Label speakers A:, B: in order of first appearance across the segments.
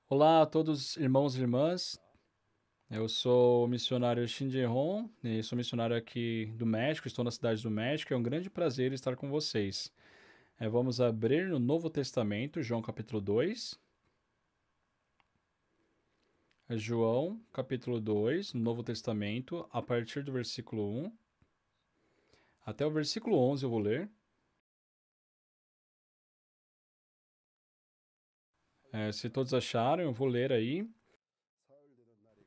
A: Olá a todos, irmãos e irmãs. Eu sou o missionário Shinji Hon, e sou missionário aqui do México, estou na cidade do México. É um grande prazer estar com vocês. Vamos abrir no Novo Testamento, João capítulo 2. João capítulo 2, no Novo Testamento, a partir do versículo 1 até o versículo 11 eu vou ler. Se todos acharam, eu vou ler aí.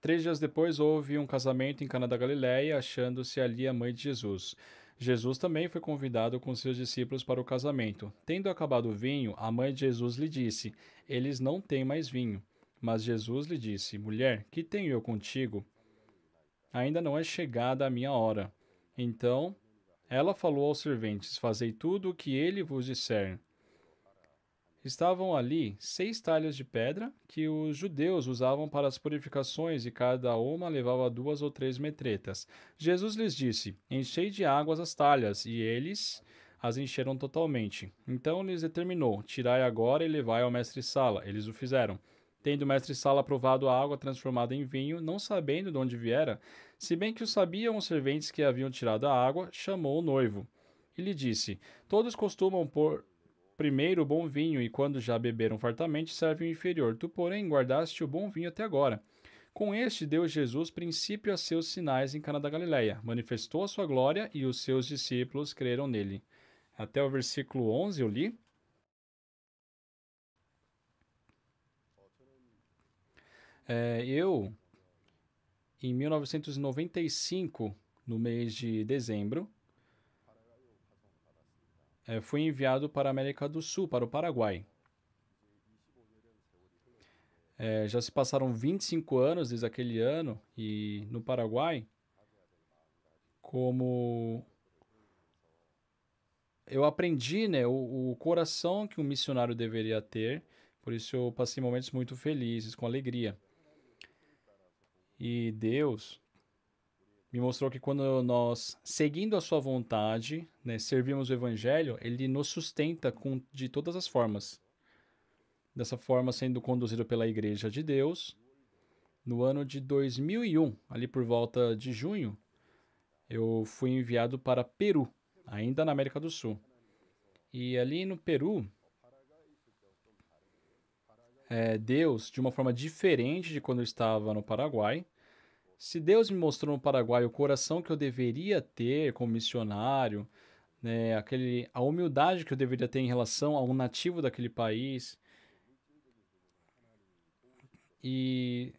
A: 3 dias depois houve um casamento em Cana da Galileia, achando-se ali a mãe de Jesus. Jesus também foi convidado com seus discípulos para o casamento. Tendo acabado o vinho, a mãe de Jesus lhe disse: Eles não têm mais vinho. Mas Jesus lhe disse: Mulher, que tenho eu contigo? Ainda não é chegada a minha hora. Então ela falou aos serventes: Fazei tudo o que ele vos disser. Estavam ali 6 talhas de pedra que os judeus usavam para as purificações e cada uma levava 2 ou 3 metretas. Jesus lhes disse: Enchei de águas as talhas, e eles as encheram totalmente. Então lhes determinou: Tirai agora e levai ao mestre-sala. Eles o fizeram. Tendo o mestre-sala provado a água transformada em vinho, não sabendo de onde viera, se bem que o sabiam os serventes que haviam tirado a água, chamou o noivo e lhe disse: Todos costumam pôr primeiro o bom vinho, e quando já beberam fartamente, serve o inferior. Tu, porém, guardaste o bom vinho até agora. Com este deu Jesus princípio a seus sinais em Cana da Galileia. Manifestou a sua glória e os seus discípulos creram nele. Até o versículo 11 eu li. Eu, em 1995, no mês de dezembro, fui enviado para a América do Sul, para o Paraguai. Já se passaram 25 anos desde aquele ano, e no Paraguai, como eu aprendi, né, o coração que um missionário deveria ter, por isso eu passei momentos muito felizes, com alegria. E Deus me mostrou que quando nós, seguindo a sua vontade, né, servimos o evangelho, ele nos sustenta de todas as formas. Dessa forma, sendo conduzido pela Igreja de Deus, no ano de 2001, ali por volta de junho, eu fui enviado para Peru, ainda na América do Sul. E ali no Peru, Deus, de uma forma diferente de quando eu estava no Paraguai, se Deus me mostrou no Paraguai o coração que eu deveria ter como missionário, né, a humildade que eu deveria ter em relação a um nativo daquele país, e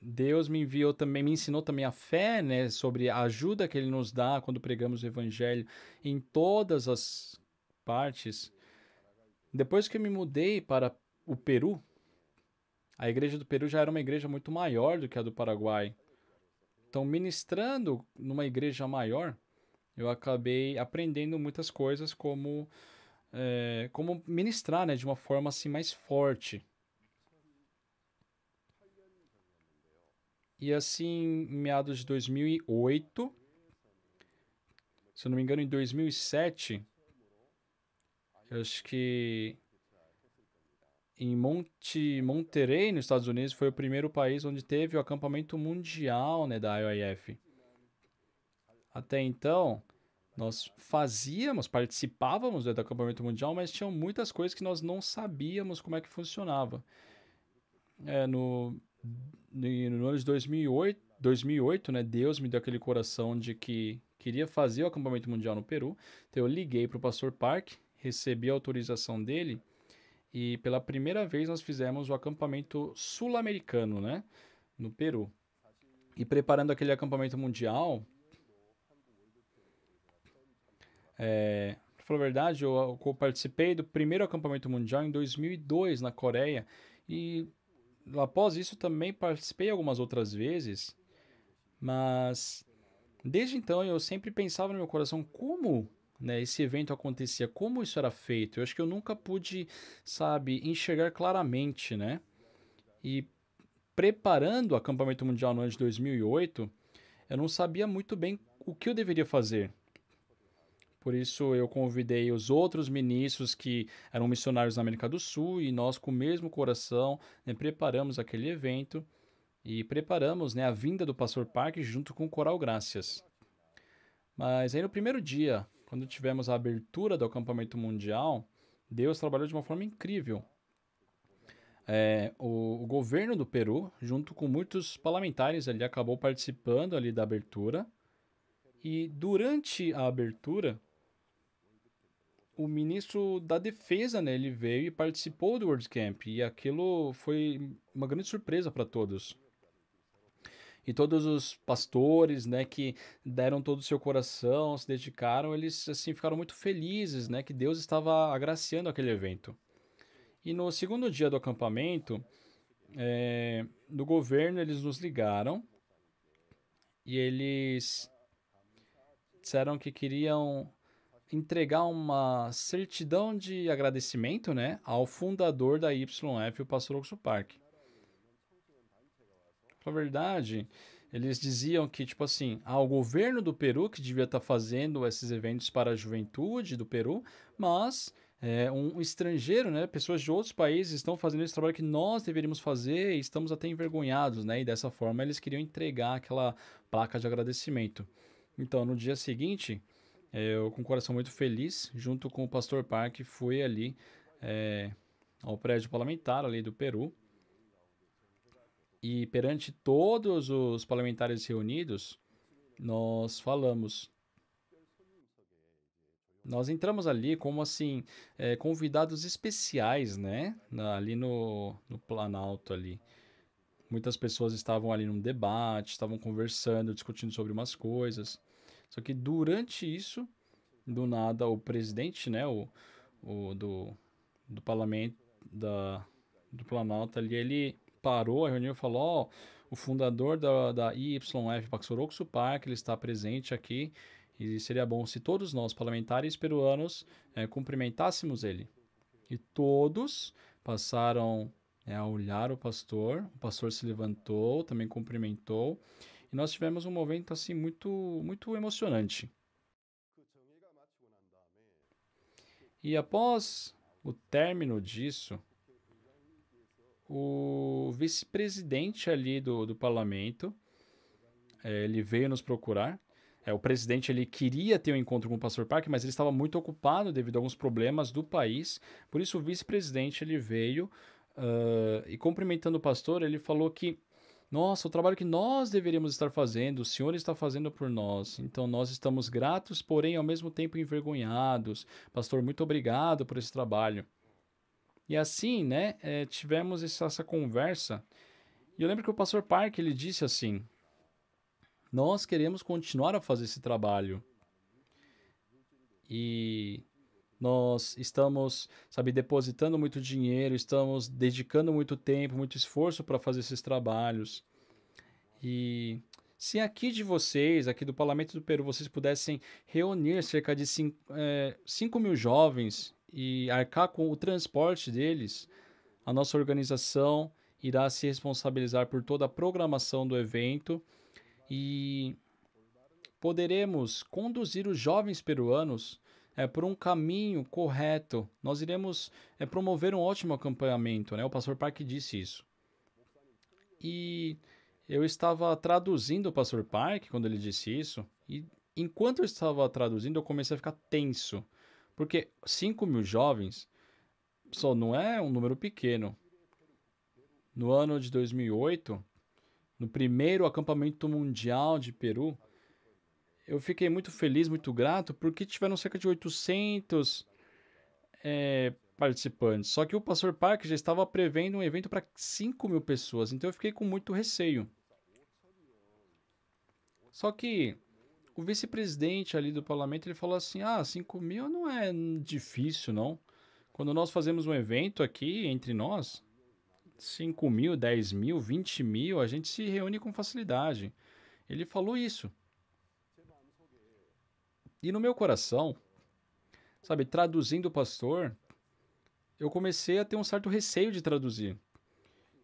A: Deus me enviou também, me ensinou também a fé, né, sobre a ajuda que ele nos dá quando pregamos o evangelho em todas as partes. Depois que eu me mudei para o Peru, a igreja do Peru já era uma igreja muito maior do que a do Paraguai. Então, ministrando numa igreja maior, eu acabei aprendendo muitas coisas como ministrar, né, de uma forma assim mais forte. E assim, em meados de 2008, se eu não me engano, em 2007, eu acho que em Monterrey, nos Estados Unidos, foi o primeiro país onde teve o acampamento mundial, né, da IOIF. Até então, nós participávamos, né, do acampamento mundial, mas tinham muitas coisas que nós não sabíamos como é que funcionava. É, no, no ano de 2008, né, Deus me deu aquele coração de que queria fazer o acampamento mundial no Peru. Então eu liguei para o pastor Park, recebi a autorização dele e pela primeira vez nós fizemos o acampamento sul-americano, né, no Peru. E preparando aquele acampamento mundial, pra falar a verdade, eu participei do primeiro acampamento mundial em 2002 na Coreia e após isso também participei algumas outras vezes, mas desde então eu sempre pensava no meu coração como, né, esse evento acontecia, como isso era feito. Eu acho que eu nunca pude, sabe, enxergar claramente, né? E preparando o acampamento mundial no ano de 2008, eu não sabia muito bem o que eu deveria fazer. Por isso eu convidei os outros ministros que eram missionários na América do Sul e nós, com o mesmo coração, né, preparamos aquele evento e preparamos, né, a vinda do Pastor Park junto com o Coral Gracias. Mas aí no primeiro dia, quando tivemos a abertura do acampamento mundial, Deus trabalhou de uma forma incrível. O governo do Peru, junto com muitos parlamentares ali, acabou participando ali da abertura. E durante a abertura, o ministro da Defesa, né, ele veio e participou do World Camp. E aquilo foi uma grande surpresa para todos. E todos os pastores, né, que deram todo o seu coração, se dedicaram, eles assim ficaram muito felizes, né, que Deus estava agraciando aquele evento. E no segundo dia do acampamento, do governo, eles nos ligaram e eles disseram que queriam entregar uma certidão de agradecimento, né, ao fundador da YF, o pastor Oxo Park. Na verdade, eles diziam que, tipo assim, o governo do Peru que devia estar fazendo esses eventos para a juventude do Peru, mas um estrangeiro, né, pessoas de outros países estão fazendo esse trabalho que nós deveríamos fazer e estamos até envergonhados, né, e dessa forma eles queriam entregar aquela placa de agradecimento. Então, no dia seguinte, eu com o coração muito feliz, junto com o pastor Park, fui ali ao prédio parlamentar ali do Peru. E perante todos os parlamentares reunidos, nós falamos. Nós entramos ali como assim, convidados especiais, né? Ali no Planalto ali. Muitas pessoas estavam ali num debate, estavam conversando, discutindo sobre umas coisas. Só que durante isso, do nada, o presidente, né? Do parlamento, do Planalto ali, ele parou a reunião e falou: ó, o fundador da YF, Pastor Oxo Park, ele está presente aqui e seria bom se todos nós, parlamentares peruanos, cumprimentássemos ele. E todos passaram a olhar o pastor se levantou, também cumprimentou, e nós tivemos um momento assim muito, muito emocionante. E após o término disso, o vice-presidente ali do parlamento, ele veio nos procurar. O presidente ele queria ter um encontro com o pastor Park, mas ele estava muito ocupado devido a alguns problemas do país. Por isso o vice-presidente ele veio e cumprimentando o pastor, ele falou que nossa, o trabalho que nós deveríamos estar fazendo, o Senhor está fazendo por nós. Então nós estamos gratos, porém ao mesmo tempo envergonhados. Pastor, muito obrigado por esse trabalho. E assim, né, tivemos essa conversa. E eu lembro que o pastor Park, ele disse assim: nós queremos continuar a fazer esse trabalho. E nós estamos, sabe, depositando muito dinheiro, estamos dedicando muito tempo, muito esforço para fazer esses trabalhos. E se aqui de vocês, aqui do Parlamento do Peru, vocês pudessem reunir cerca de 5 mil jovens e arcar com o transporte deles, a nossa organização irá se responsabilizar por toda a programação do evento e poderemos conduzir os jovens peruanos por um caminho correto. Nós iremos promover um ótimo acompanhamento, né? O pastor Park disse isso. E eu estava traduzindo o pastor Park quando ele disse isso, e enquanto eu estava traduzindo, eu comecei a ficar tenso, porque 5 mil jovens só não é um número pequeno. No ano de 2008, no primeiro acampamento mundial de Peru, eu fiquei muito feliz, muito grato, porque tiveram cerca de 800 participantes. Só que o pastor Park já estava prevendo um evento para 5 mil pessoas, então eu fiquei com muito receio. Só que o vice-presidente ali do parlamento, ele falou assim: 5 mil não é difícil, não. Quando nós fazemos um evento aqui entre nós, 5 mil, 10 mil, 20 mil, a gente se reúne com facilidade. Ele falou isso. E no meu coração, sabe, traduzindo o pastor, eu comecei a ter um certo receio de traduzir.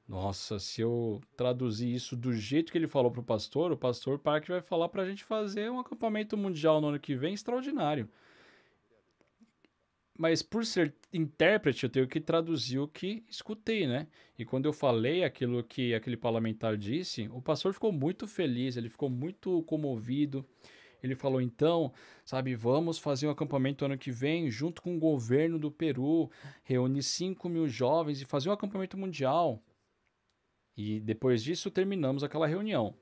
A: Nossa, se eu traduzir isso do jeito que ele falou pro pastor, o pastor Park vai falar pra gente fazer um acampamento mundial no ano que vem extraordinário. Mas por ser intérprete, eu tenho que traduzir o que escutei, né? E quando eu falei aquilo que aquele parlamentar disse, o pastor ficou muito feliz, ele ficou muito comovido. Ele falou, então, sabe, vamos fazer um acampamento ano que vem, junto com o governo do Peru, reunir 5.000 jovens e fazer um acampamento mundial. E depois disso, terminamos aquela reunião.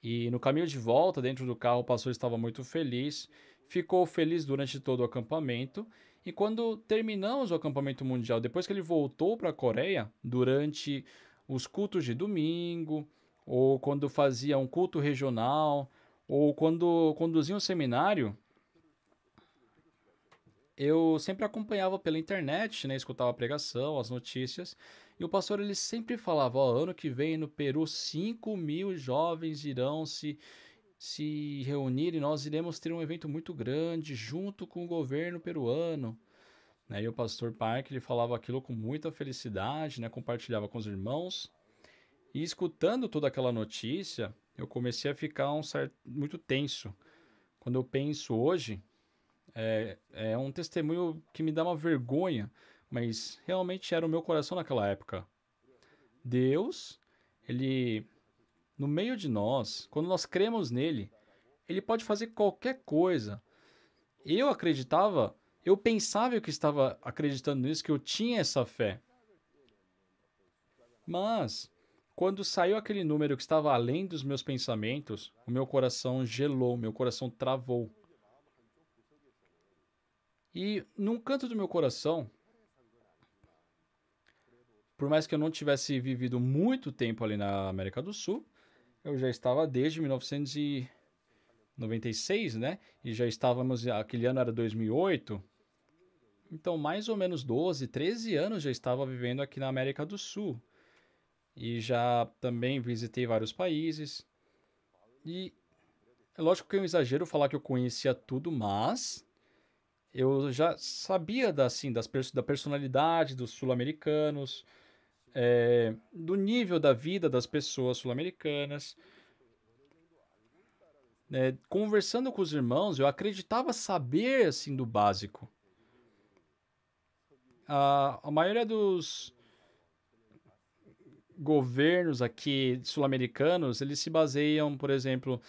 A: E no caminho de volta, dentro do carro, o pastor estava muito feliz, ficou feliz durante todo o acampamento. E quando terminamos o acampamento mundial, depois que ele voltou para a Coreia, durante os cultos de domingo, ou quando fazia um culto regional, ou quando conduzia um seminário, eu sempre acompanhava pela internet, né, escutava a pregação, as notícias, e o pastor ele sempre falava, ó, ano que vem no Peru 5.000 jovens irão se reunir e nós iremos ter um evento muito grande junto com o governo peruano. Né? E o pastor Park ele falava aquilo com muita felicidade, né, compartilhava com os irmãos, e escutando toda aquela notícia, eu comecei a ficar muito tenso. Quando eu penso hoje, é um testemunho que me dá uma vergonha, mas realmente era o meu coração naquela época. Deus, ele, no meio de nós, quando nós cremos nele, ele pode fazer qualquer coisa. Eu acreditava, eu pensava que estava acreditando nisso, que eu tinha essa fé. Mas, quando saiu aquele número que estava além dos meus pensamentos, o meu coração gelou, meu coração travou. E num canto do meu coração, por mais que eu não tivesse vivido muito tempo ali na América do Sul, eu já estava desde 1996, né? E já estávamos, aquele ano era 2008, então mais ou menos 12, 13 anos já estava vivendo aqui na América do Sul. E já também visitei vários países. E é lógico que é um exagero falar que eu conhecia tudo, mas eu já sabia da personalidade dos sul-americanos, do nível da vida das pessoas sul-americanas. Conversando com os irmãos, eu acreditava saber assim do básico. A maioria dos governos aqui sul-americanos, eles se baseiam, por exemplo,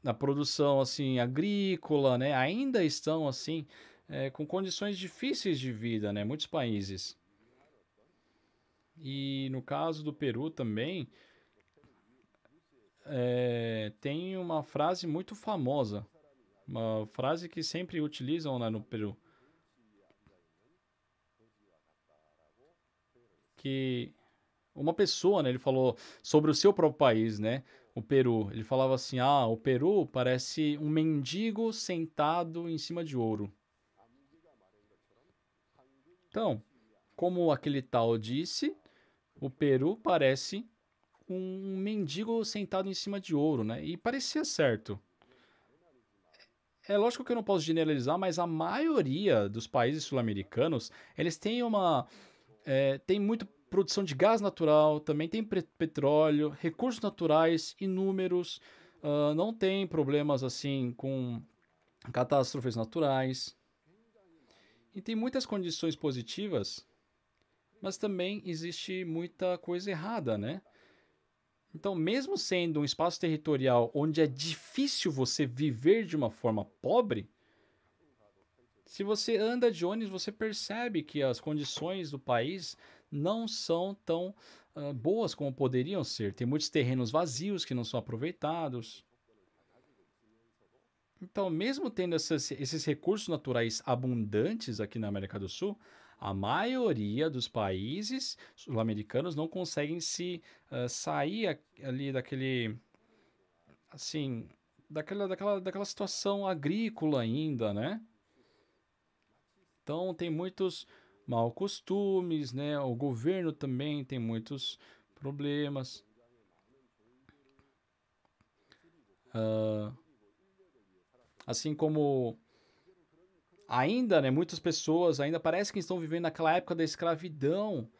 A: na produção assim agrícola, né? Ainda estão assim com condições difíceis de vida, né? Muitos países. E no caso do Peru também, tem uma frase muito famosa, uma frase que sempre utilizam lá no Peru, que uma pessoa, né, ele falou sobre o seu próprio país, né, o Peru. Ele falava assim, o Peru parece um mendigo sentado em cima de ouro. Então, como aquele tal disse, o Peru parece um mendigo sentado em cima de ouro, né? E parecia certo. É lógico que eu não posso generalizar, mas a maioria dos países sul-americanos, eles têm tem muita produção de gás natural, também tem petróleo, recursos naturais inúmeros, não tem problemas assim com catástrofes naturais. E tem muitas condições positivas, mas também existe muita coisa errada, né? Então, mesmo sendo um espaço territorial onde é difícil você viver de uma forma pobre, se você anda de ônibus, você percebe que as condições do país não são tão boas como poderiam ser. Tem muitos terrenos vazios que não são aproveitados. Então, mesmo tendo esses recursos naturais abundantes aqui na América do Sul, a maioria dos países sul-americanos não conseguem sair ali daquele, assim, daquela situação agrícola ainda, né? Então, tem muitos mal costumes, né? O governo também tem muitos problemas. Assim como ainda, né, muitas pessoas ainda parece que estão vivendo naquela época da escravidão.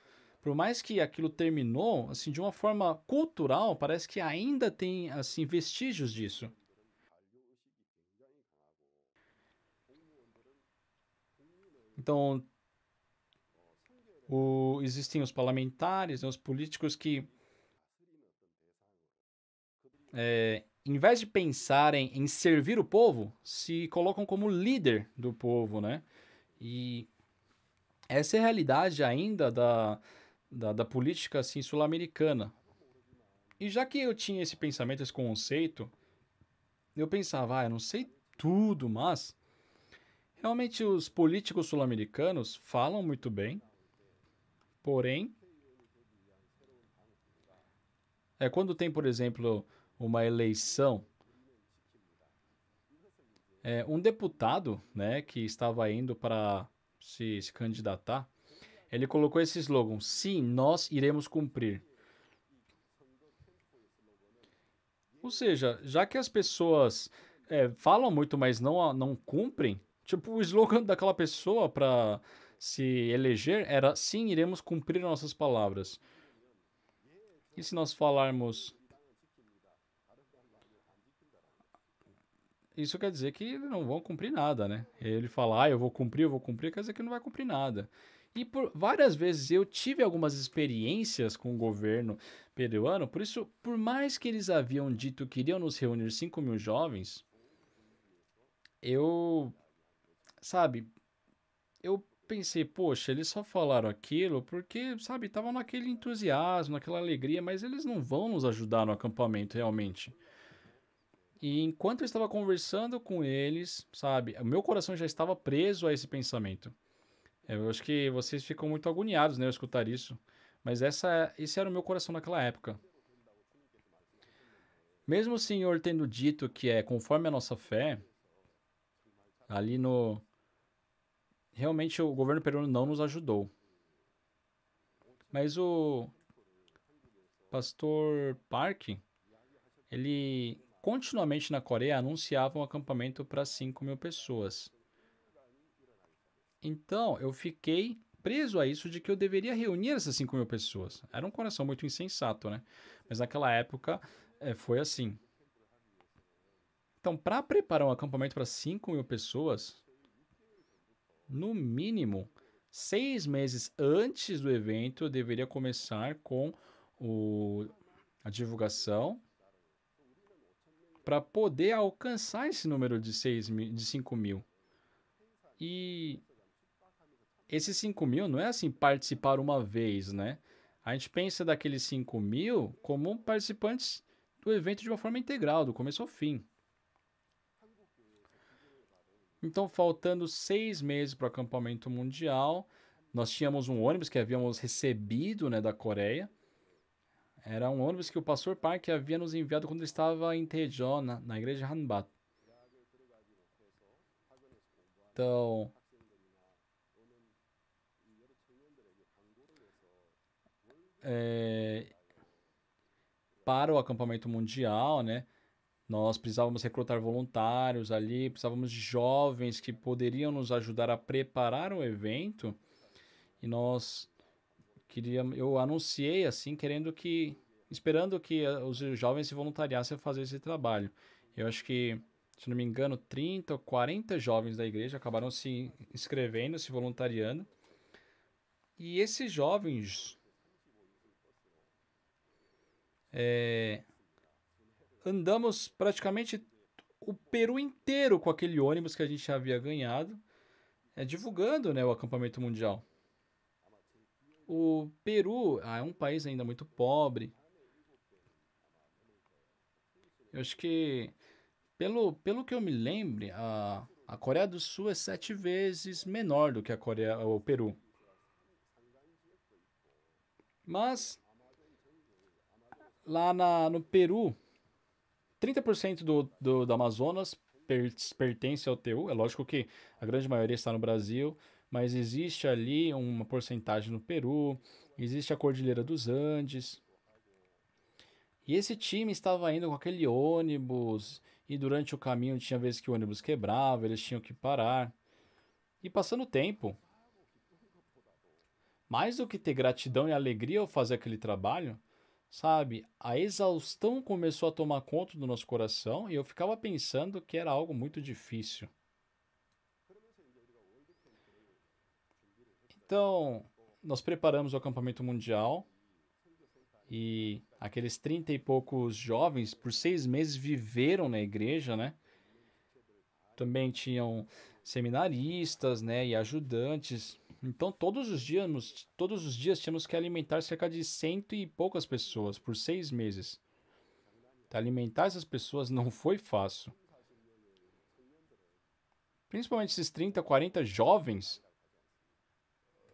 A: Por mais que aquilo terminou, assim, de uma forma cultural, parece que ainda tem assim vestígios disso. Então, existem os parlamentares, né, os políticos que, em vez de pensarem em servir o povo, se colocam como líder do povo, né? E essa é a realidade ainda da política assim, sul-americana. E já que eu tinha esse pensamento, esse conceito, eu pensava, eu não sei tudo, mas realmente os políticos sul-americanos falam muito bem, porém, quando tem, por exemplo, uma eleição, um deputado, né, que estava indo para se candidatar, ele colocou esse slogan: sim, nós iremos cumprir. Ou seja, já que as pessoas falam muito, mas não cumprem, tipo, o slogan daquela pessoa para se eleger era: sim, iremos cumprir nossas palavras. E se nós falarmos, isso quer dizer que não vão cumprir nada, né? Ele fala, eu vou cumprir, quer dizer que não vai cumprir nada. E por várias vezes eu tive algumas experiências com o governo peruano, por isso, por mais que eles haviam dito que iriam nos reunir 5.000 jovens, eu, sabe, eu pensei, poxa, eles só falaram aquilo porque, sabe, estavam naquele entusiasmo, naquela alegria, mas eles não vão nos ajudar no acampamento realmente. E enquanto eu estava conversando com eles, sabe, o meu coração já estava preso a esse pensamento. Eu acho que vocês ficam muito agoniados, né, ao escutar isso. Mas esse era o meu coração naquela época. Mesmo o Senhor tendo dito que é conforme a nossa fé, ali no. Realmente o governo peruano não nos ajudou. Mas o pastor Park, ele continuamente na Coreia anunciava um acampamento para 5.000 pessoas. Então, eu fiquei preso a isso de que eu deveria reunir essas 5.000 pessoas. Era um coração muito insensato, né? Mas naquela época foi assim. Então, para preparar um acampamento para 5.000 pessoas, no mínimo 6 meses antes do evento, eu deveria começar com o, a divulgação para poder alcançar esse número de 5.000. E esses 5.000 não é assim participar uma vez, né? A gente pensa daqueles 5.000 como participantes do evento de uma forma integral, do começo ao fim. Então, faltando 6 meses para o acampamento mundial, nós tínhamos um ônibus que havíamos recebido, né, da Coreia. Era um ônibus que o pastor Park havia nos enviado quando ele estava em Daejeon, na igreja Hanbat. Então, para o acampamento mundial, né, nós precisávamos recrutar voluntários ali, precisávamos de jovens que poderiam nos ajudar a preparar o evento. E eu anunciei assim, esperando que os jovens se voluntariassem a fazer esse trabalho. Eu acho que, se não me engano, 30 ou 40 jovens da igreja acabaram se inscrevendo, se voluntariando. E esses jovens andamos praticamente o Peru inteiro com aquele ônibus que a gente havia ganhado, divulgando, né, o acampamento mundial. O Peru é um país ainda muito pobre. Eu acho que, pelo que eu me lembre, a Coreia do Sul é 7 vezes menor do que o Peru. Mas lá no Peru, 30% do Amazonas pertence ao TU. É lógico que a grande maioria está no Brasil, mas existe ali uma porcentagem no Peru, existe a Cordilheira dos Andes. E esse time estava indo com aquele ônibus, e durante o caminho tinha vezes que o ônibus quebrava, eles tinham que parar. E passando o tempo, mais do que ter gratidão e alegria ao fazer aquele trabalho, sabe, a exaustão começou a tomar conta do nosso coração e eu ficava pensando que era algo muito difícil. Então, nós preparamos o acampamento mundial e aqueles 30 e poucos jovens, por 6 meses, viveram na igreja, né? Também tinham seminaristas, né, e ajudantes. Então, todos os dias tínhamos que alimentar cerca de 100 e poucas pessoas por 6 meses. Alimentar essas pessoas não foi fácil. Principalmente esses 30, 40 jovens.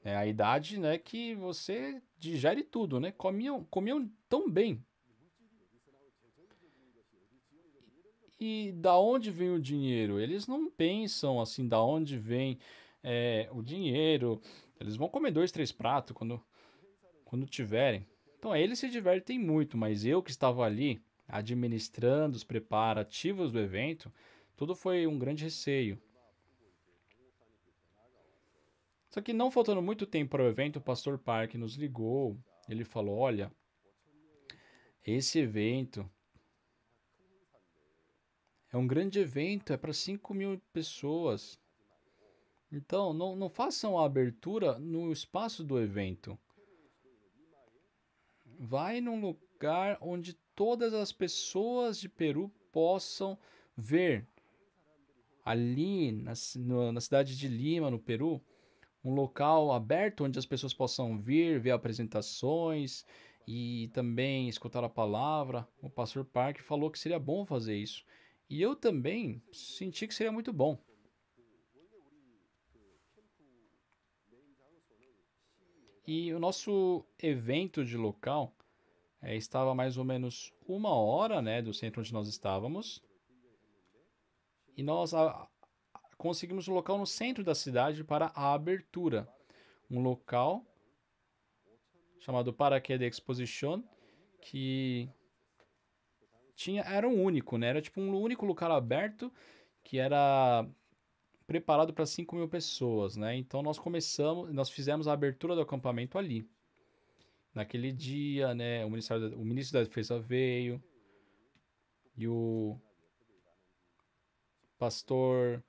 A: É a idade, né, que você digere tudo, né? Comiam tão bem. E da onde vem o dinheiro? Eles não pensam assim, da onde vem o dinheiro. Eles vão comer 2, 3 pratos quando tiverem. Então, eles se divertem muito, mas eu que estava ali administrando os preparativos do evento, tudo foi um grande receio. Só que não faltando muito tempo para o evento, o pastor Park nos ligou. Ele falou: Olha, esse evento é um grande evento, é para 5.000 pessoas. Então, não façam a abertura no espaço do evento. Vai num lugar onde todas as pessoas de Peru possam ver. Ali na cidade de Lima, no Peru, um local aberto onde as pessoas possam vir, ver apresentações e também escutar a palavra. O pastor Park falou que seria bom fazer isso. E eu também senti que seria muito bom. E o nosso evento de local estava mais ou menos 1 hora, né, do centro onde nós estávamos. E nós conseguimos um local no centro da cidade para a abertura. Um local chamado Paraquedas Exposition, que era um único, né? Era tipo um único lugar aberto que era preparado para 5.000 pessoas, né? Então nós fizemos a abertura do acampamento ali. Naquele dia, né? O ministro da Defesa veio e o pastor,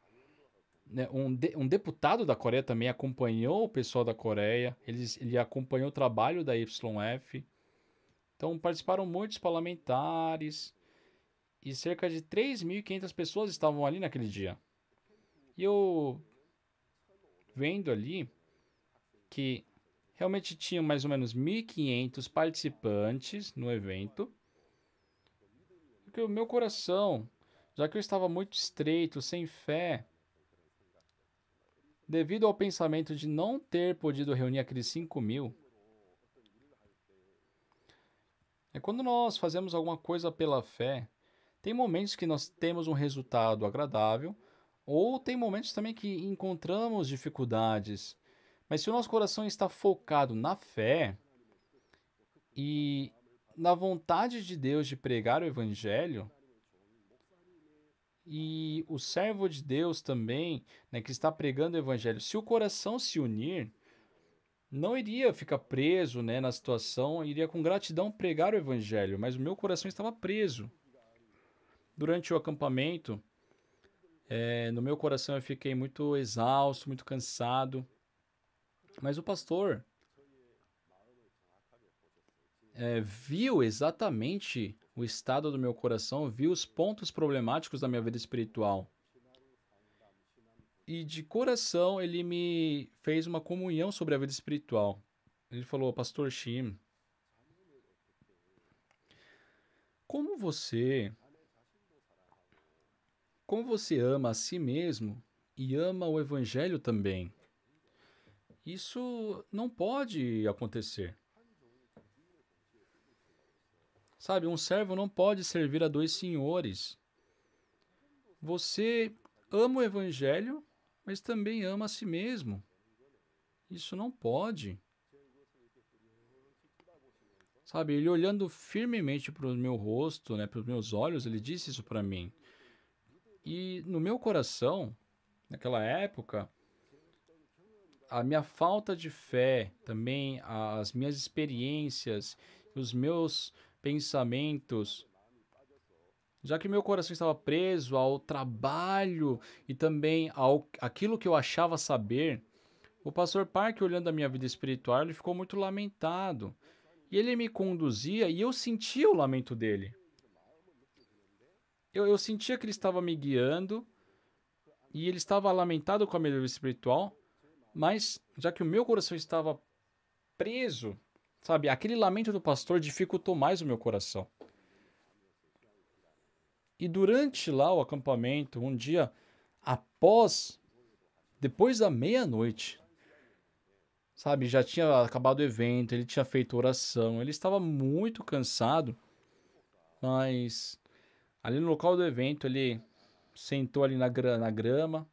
A: né, um deputado da Coreia também acompanhou o pessoal da Coreia. Ele acompanhou o trabalho da YF. Então participaram muitos parlamentares e cerca de 3.500 pessoas estavam ali naquele dia. E eu vendo ali que realmente tinham mais ou menos 1.500 participantes no evento. Porque o meu coração, já que eu estava muito estreito, sem fé, devido ao pensamento de não ter podido reunir aqueles 5.000, quando nós fazemos alguma coisa pela fé, tem momentos que nós temos um resultado agradável, ou tem momentos também que encontramos dificuldades. Mas se o nosso coração está focado na fé e na vontade de Deus de pregar o Evangelho, e o servo de Deus também, né, que está pregando o Evangelho, se o coração se unir, não iria ficar preso, né, na situação, iria com gratidão pregar o Evangelho, mas o meu coração estava preso. Durante o acampamento, no meu coração eu fiquei muito exausto, muito cansado, mas o pastor viu exatamente o estado do meu coração, viu os pontos problemáticos da minha vida espiritual. E de coração ele me fez uma comunhão sobre a vida espiritual. Ele falou: Pastor Shim, como você ama a si mesmo e ama o Evangelho também. Isso não pode acontecer. Sabe, um servo não pode servir a 2 senhores. Você ama o Evangelho, mas também ama a si mesmo. Isso não pode. Sabe, ele olhando firmemente para o meu rosto, né, para os meus olhos, ele disse isso para mim. E no meu coração, naquela época, a minha falta de fé, também as minhas experiências, os meus pensamentos, já que meu coração estava preso ao trabalho e também aquilo que eu achava saber, O pastor Park, olhando a minha vida espiritual, ele ficou muito lamentado. E ele me conduzia e eu sentia o lamento dele. Eu sentia que ele estava me guiando e ele estava lamentado com a minha vida espiritual, mas já que o meu coração estava preso, sabe, aquele lamento do pastor dificultou mais o meu coração. E durante lá o acampamento, um dia depois da meia-noite, sabe, já tinha acabado o evento, ele tinha feito oração, ele estava muito cansado, mas ali no local do evento ele sentou ali na grama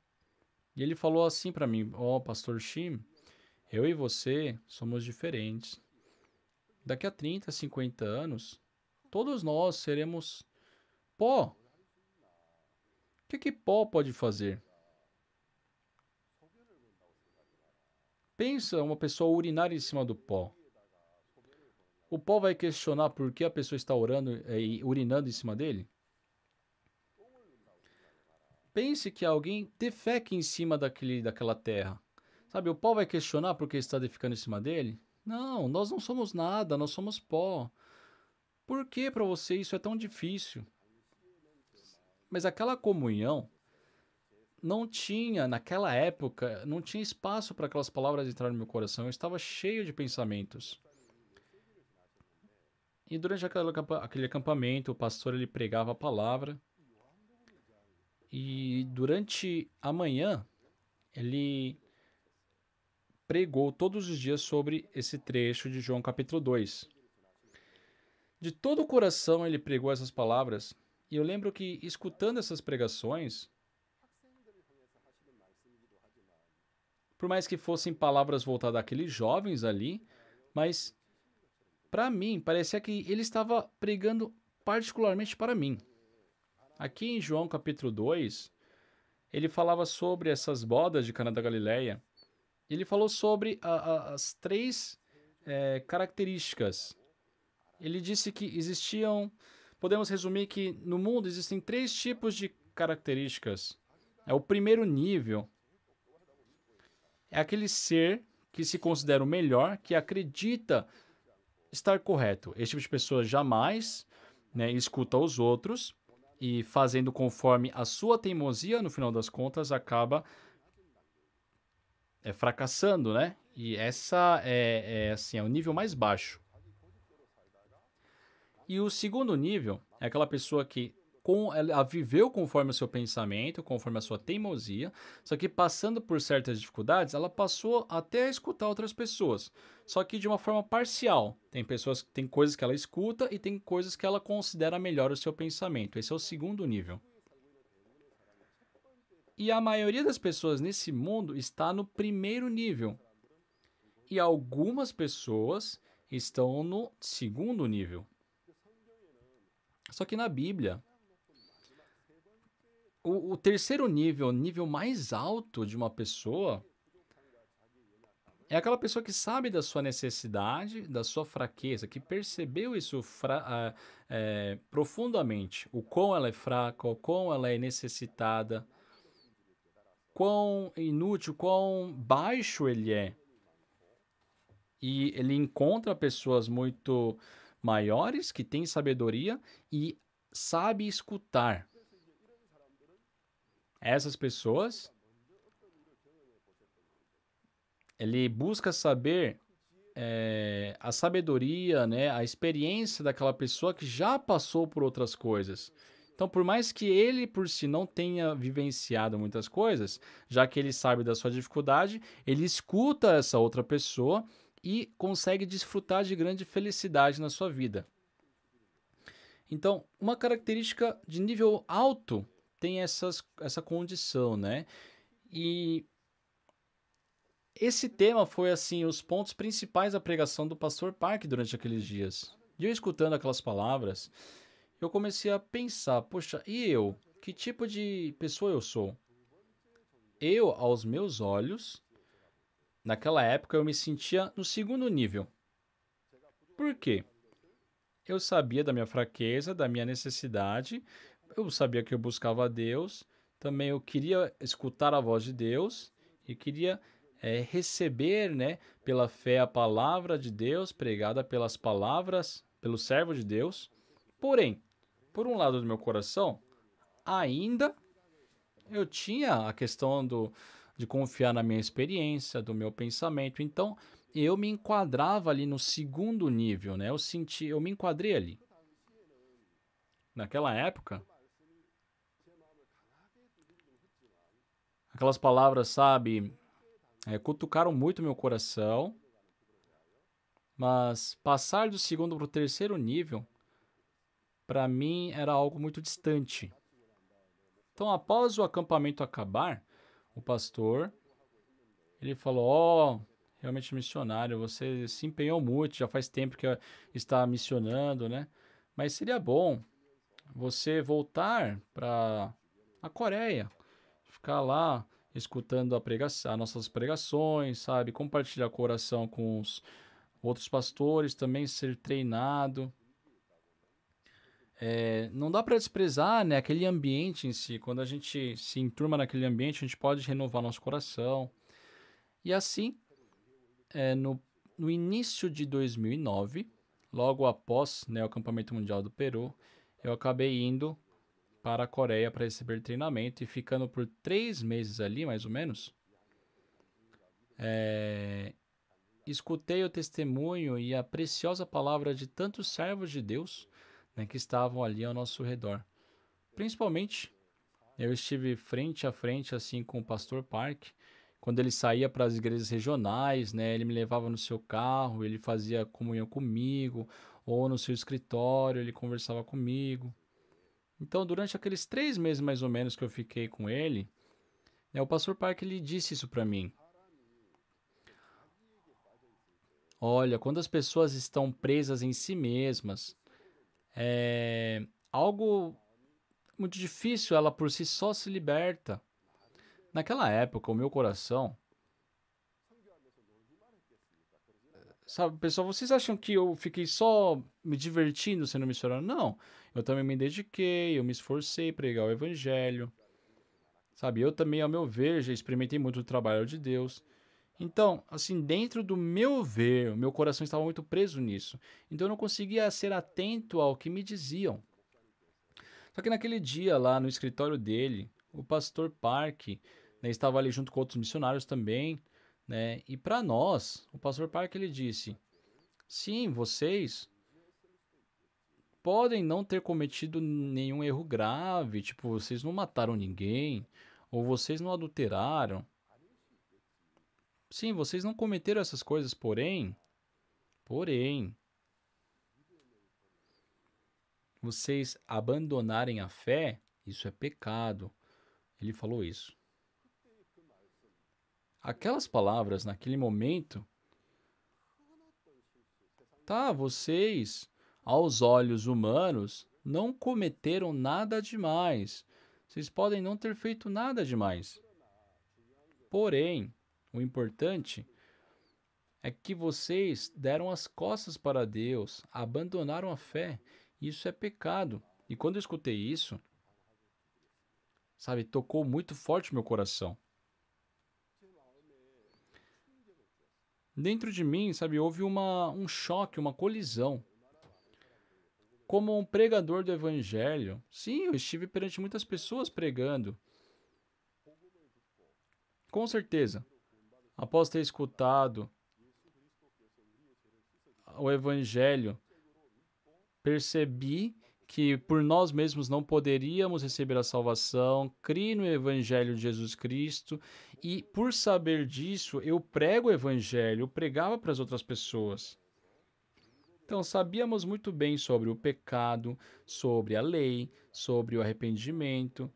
A: e ele falou assim para mim: Ó, Pastor Shim, eu e você somos diferentes. Daqui a 30, 50 anos, todos nós seremos pó. O que pó pode fazer? Pensa uma pessoa urinar em cima do pó. O pó vai questionar por que a pessoa está e urinando em cima dele? Pense que alguém defeque em cima daquela terra. Sabe, o pó vai questionar por que está defecando em cima dele? Não, nós não somos nada, nós somos pó. Por que para você isso é tão difícil? Mas aquela comunhão naquela época, não tinha espaço para aquelas palavras entrarem no meu coração. Eu estava cheio de pensamentos. E durante aquele acampamento, o pastor ele pregava a palavra. E durante a manhã, ele pregou todos os dias sobre esse trecho de João capítulo 2. De todo o coração ele pregou essas palavras. E eu lembro que, escutando essas pregações, por mais que fossem palavras voltadas àqueles jovens ali, mas para mim parecia que ele estava pregando particularmente para mim. Aqui em João capítulo 2, ele falava sobre essas bodas de Cana da Galileia. Ele falou sobre as três características. Ele disse que podemos resumir que no mundo existem três tipos de características. O primeiro nível é aquele ser que se considera o melhor, que acredita estar correto. Esse tipo de pessoa jamais escuta os outros e, fazendo conforme a sua teimosia, no final das contas, acaba fracassando, né? E essa é o nível mais baixo. E o segundo nível é aquela pessoa que ela viveu conforme o seu pensamento, conforme a sua teimosia, só que passando por certas dificuldades, ela passou até a escutar outras pessoas, só que de uma forma parcial. Tem coisas que ela escuta e tem coisas que ela considera melhor o seu pensamento. Esse é o segundo nível. E a maioria das pessoas nesse mundo está no primeiro nível. E algumas pessoas estão no segundo nível. Só que na Bíblia, o terceiro nível, o nível mais alto de uma pessoa, é aquela pessoa que sabe da sua necessidade, da sua fraqueza, que percebeu isso profundamente. O quão ela é fraca, o quão ela é necessitada, quão inútil, quão baixo ele é. E ele encontra pessoas muito maiores, que têm sabedoria e sabe escutar. Essas pessoas, ele busca saber a sabedoria, né, a experiência daquela pessoa que já passou por outras coisas. Então, por mais que ele por si não tenha vivenciado muitas coisas, já que ele sabe da sua dificuldade, ele escuta essa outra pessoa e consegue desfrutar de grande felicidade na sua vida. Então, uma característica de nível alto tem essa condição, né? E esse tema foi, assim, os pontos principais da pregação do pastor Park durante aqueles dias. E eu escutando aquelas palavras, eu comecei a pensar, poxa, e eu? Que tipo de pessoa eu sou? Eu, aos meus olhos, naquela época eu me sentia no segundo nível. Por quê? Eu sabia da minha fraqueza, da minha necessidade, eu sabia que eu buscava a Deus, também eu queria escutar a voz de Deus e queria receber, né, pela fé a palavra de Deus, pregada pelas palavras, pelo servo de Deus. Porém, por um lado do meu coração, ainda eu tinha a questão de confiar na minha experiência, do meu pensamento. Então, eu me enquadrava ali no segundo nível, né? Eu me enquadrei ali. Naquela época, aquelas palavras, sabe, cutucaram muito meu coração, mas passar do segundo para o terceiro nível, para mim, era algo muito distante. Então, após o acampamento acabar, o pastor, ele falou: "Ó, realmente missionário, você se empenhou muito, já faz tempo que está missionando, né? Mas seria bom você voltar para a Coreia, ficar lá escutando as nossas pregações, sabe? Compartilhar com oração com os outros pastores, também ser treinado. Não dá para desprezar, né, aquele ambiente em si. Quando a gente se enturma naquele ambiente, a gente pode renovar nosso coração. E assim, no início de 2009, logo após, né, o acampamento mundial do Peru, eu acabei indo para a Coreia para receber treinamento e ficando por 3 meses ali, mais ou menos. Escutei o testemunho e a preciosa palavra de tantos servos de Deus, né, que estavam ali ao nosso redor. Principalmente, eu estive frente a frente assim com o pastor Park. Quando ele saía para as igrejas regionais, né, ele me levava no seu carro, ele fazia comunhão comigo, ou no seu escritório, ele conversava comigo. Então, durante aqueles 3 meses mais ou menos que eu fiquei com ele, né, o pastor Park ele disse isso para mim. Olha, quando as pessoas estão presas em si mesmas, algo muito difícil, ela por si só se liberta. Naquela época, o meu coração, sabe, pessoal, vocês acham que eu fiquei só me divertindo sendo missionário? Não, eu também me dediquei, eu me esforcei para pregar o evangelho, sabe? Eu também, ao meu ver, já experimentei muito o trabalho de Deus. Então, assim, dentro do meu ver, o meu coração estava muito preso nisso. Então, eu não conseguia ser atento ao que me diziam. Só que naquele dia, lá no escritório dele, o pastor Park, né, estava ali junto com outros missionários também, né? E para nós, o pastor Park ele disse: sim, vocês podem não ter cometido nenhum erro grave, tipo, vocês não mataram ninguém, ou vocês não adulteraram. Sim, vocês não cometeram essas coisas, porém, vocês abandonarem a fé, isso é pecado. Ele falou isso. Aquelas palavras naquele momento, tá, vocês, aos olhos humanos, não cometeram nada demais. Vocês podem não ter feito nada demais. Porém, o importante é que vocês deram as costas para Deus, abandonaram a fé. Isso é pecado. E quando eu escutei isso, sabe, tocou muito forte meu coração. Dentro de mim, sabe, houve um choque, uma colisão. Como um pregador do evangelho, sim, eu estive perante muitas pessoas pregando. Com certeza, após ter escutado o evangelho, percebi que por nós mesmos não poderíamos receber a salvação, criei no evangelho de Jesus Cristo e por saber disso, eu prego o evangelho, eu pregava para as outras pessoas. Então, sabíamos muito bem sobre o pecado, sobre a lei, sobre o arrependimento,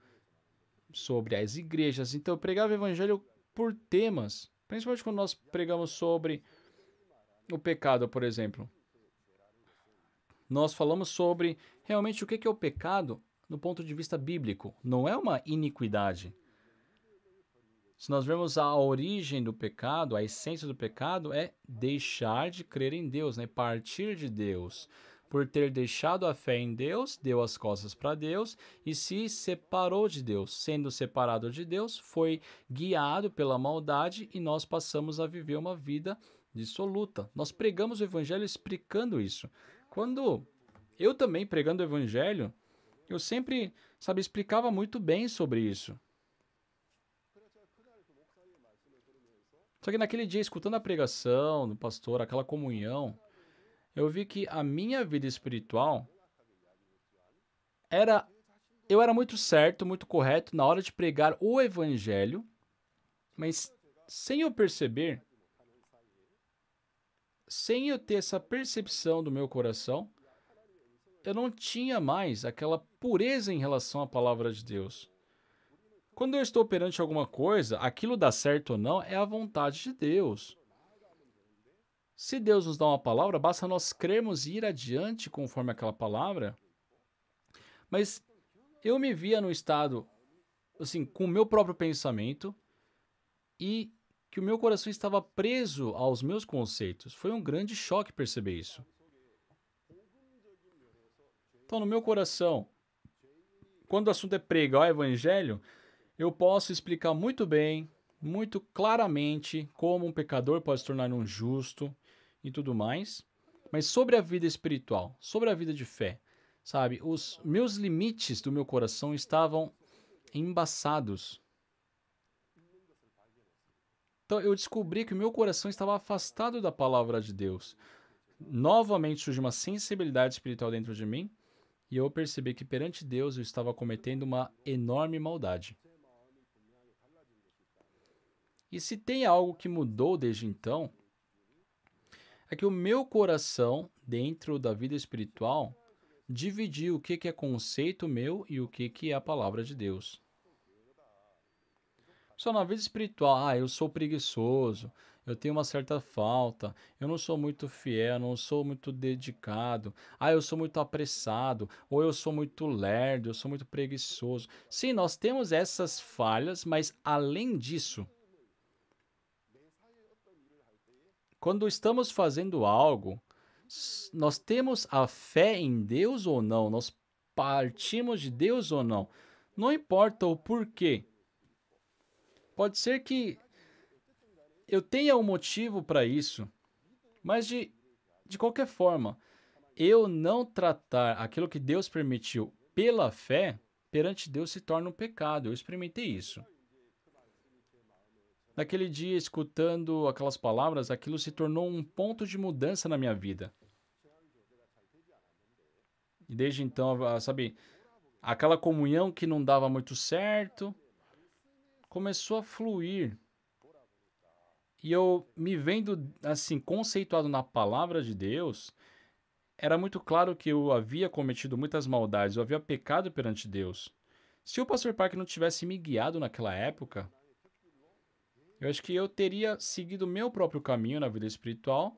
A: sobre as igrejas. Então, eu pregava o evangelho por temas, principalmente quando nós pregamos sobre o pecado, por exemplo. Nós falamos sobre realmente o que é o pecado no ponto de vista bíblico. Não é uma iniquidade. Se nós vemos a origem do pecado, a essência do pecado é deixar de crer em Deus, né? Partir de Deus, Por ter deixado a fé em Deus, deu as costas para Deus e se separou de Deus. Sendo separado de Deus, foi guiado pela maldade e nós passamos a viver uma vida dissoluta. Nós pregamos o evangelho explicando isso. Quando eu também pregando o evangelho, eu sempre, explicava muito bem sobre isso. Só que naquele dia, escutando a pregação do pastor, aquela comunhão, eu vi que a minha vida espiritual eu era muito certo, muito correto na hora de pregar o evangelho, mas sem eu perceber, sem eu ter essa percepção do meu coração, eu não tinha mais aquela pureza em relação à palavra de Deus. Quando eu estou perante alguma coisa, aquilo dá certo ou não é a vontade de Deus. Se Deus nos dá uma palavra, basta nós crermos e ir adiante conforme aquela palavra. Mas eu me via no estado, assim, com o meu próprio pensamento e que o meu coração estava preso aos meus conceitos. Foi um grande choque perceber isso. Então, no meu coração, quando o assunto é pregar o evangelho, eu posso explicar muito bem, muito claramente, como um pecador pode se tornar um justo e tudo mais. Mas sobre a vida espiritual, sobre a vida de fé, sabe? Os meus limites do meu coração estavam embaçados. Então eu descobri que o meu coração estava afastado da palavra de Deus. Novamente surgiu uma sensibilidade espiritual dentro de mim e eu percebi que perante Deus eu estava cometendo uma enorme maldade. E se tem algo que mudou desde então, é que o meu coração, dentro da vida espiritual, dividiu o que é conceito meu e o que é a palavra de Deus. Só na vida espiritual, eu sou preguiçoso, eu tenho uma certa falta, eu não sou muito fiel, não sou muito dedicado, eu sou muito apressado, ou eu sou muito lerdo, eu sou muito preguiçoso. Sim, nós temos essas falhas, mas além disso, quando estamos fazendo algo, nós temos a fé em Deus ou não, nós partimos de Deus ou não, não importa o porquê. Pode ser que eu tenha um motivo para isso, mas de qualquer forma, eu não tratar aquilo que Deus permitiu pela fé, perante Deus se torna um pecado. Eu experimentei isso. Naquele dia, escutando aquelas palavras, aquilo se tornou um ponto de mudança na minha vida. E desde então, aquela comunhão que não dava muito certo, começou a fluir. E eu me vendo, assim, conceituado na palavra de Deus, era muito claro que eu havia cometido muitas maldades, eu havia pecado perante Deus. Se o Pastor Parker não tivesse me guiado naquela época, eu acho que eu teria seguido o meu próprio caminho na vida espiritual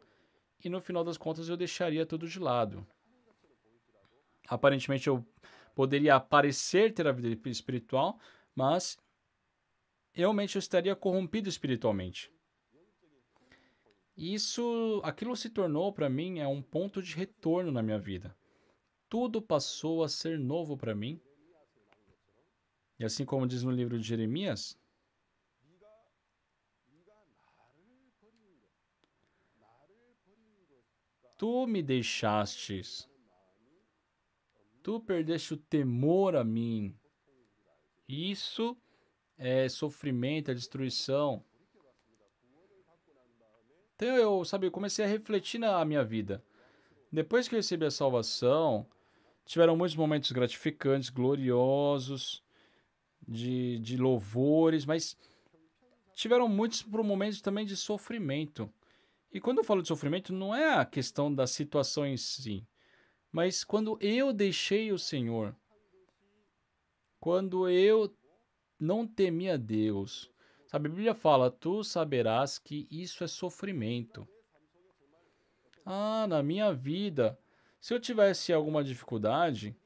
A: e no final das contas eu deixaria tudo de lado. Aparentemente eu poderia parecer ter a vida espiritual, mas realmente eu estaria corrompido espiritualmente. Aquilo se tornou para mim um ponto de retorno na minha vida. Tudo passou a ser novo para mim. E assim como diz no livro de Jeremias, tu me deixastes, tu perdeste o temor a mim. Isso é sofrimento, é destruição. Então eu comecei a refletir na minha vida. Depois que eu recebi a salvação, tiveram muitos momentos gratificantes, gloriosos, de louvores, mas tiveram muitos momentos também de sofrimento. E quando eu falo de sofrimento, não é a questão da situação em si, mas quando eu deixei o Senhor, quando eu não temi a Deus. Sabe, a Bíblia fala, tu saberás que isso é sofrimento. Na minha vida, se eu tivesse alguma dificuldade,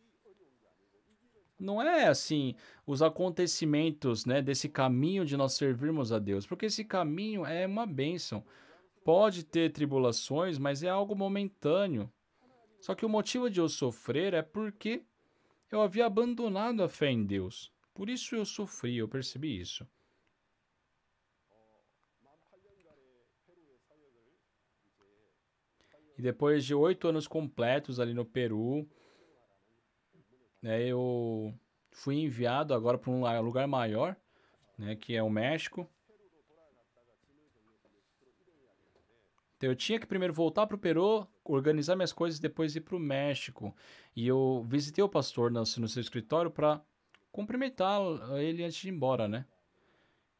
A: não é assim os acontecimentos, né, desse caminho de nós servirmos a Deus, porque esse caminho é uma bênção. Pode ter tribulações, mas é algo momentâneo. Só que o motivo de eu sofrer é porque eu havia abandonado a fé em Deus. Por isso eu sofri, eu percebi isso. E depois de 8 anos completos ali no Peru, né, eu fui enviado agora para um lugar maior, né, que é o México. Então eu tinha que primeiro voltar para o Peru, organizar minhas coisas e depois ir para o México. E eu visitei o pastor no seu escritório para cumprimentar ele antes de ir embora, né?